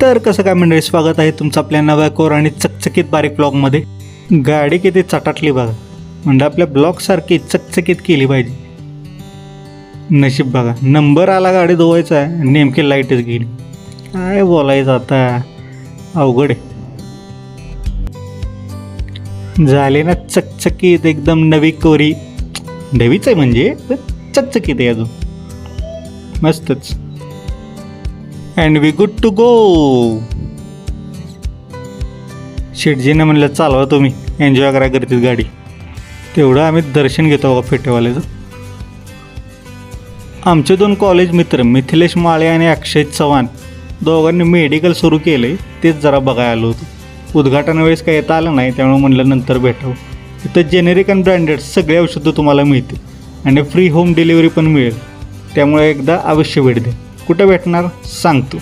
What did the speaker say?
तर कसं काय मंडळी, स्वागत आहे तुमचं आपल्या नव्या कोर आणि चकचकीत बारीक ब्लॉगमध्ये. गाडी किती चटाटली बघा, म्हणजे आपल्या ब्लॉगसारखी चकचकीत केली पाहिजे. नशीब बघा, नंबर आला गाडी धुवायचा आहे, नेमकी लाईटच गेली. काय बोलायचं आता, अवघड आहे. झाले ना चकचकीत, एकदम नवी कोरी. नवीच आहे म्हणजे चकचकीत आहे अजून, मस्तच. And we good to go. शेटजीनं म्हणलं चालवा तुम्ही, एन्जॉय करा करतील गाडी. तेवढं आम्ही दर्शन घेतो बघा फेटेवाल्याचं. आमचे दोन कॉलेज मित्र मिथिलेश माळे आणि अक्षय चव्हाण दोघांनी मेडिकल सुरू केलं आहे, तेच जरा बघायला आलो होतो. उद्घाटन वेळेस काही येता आलं नाही, त्यामुळे म्हणलं नंतर भेटावं. इथं जेनेरिक आणि ब्रँडेड सगळे औषधं तुम्हाला मिळतील आणि फ्री होम डिलिव्हरी पण मिळेल. त्यामुळे एकदा अवश्य भेट द्या. कुठं भेटणार सांगतो.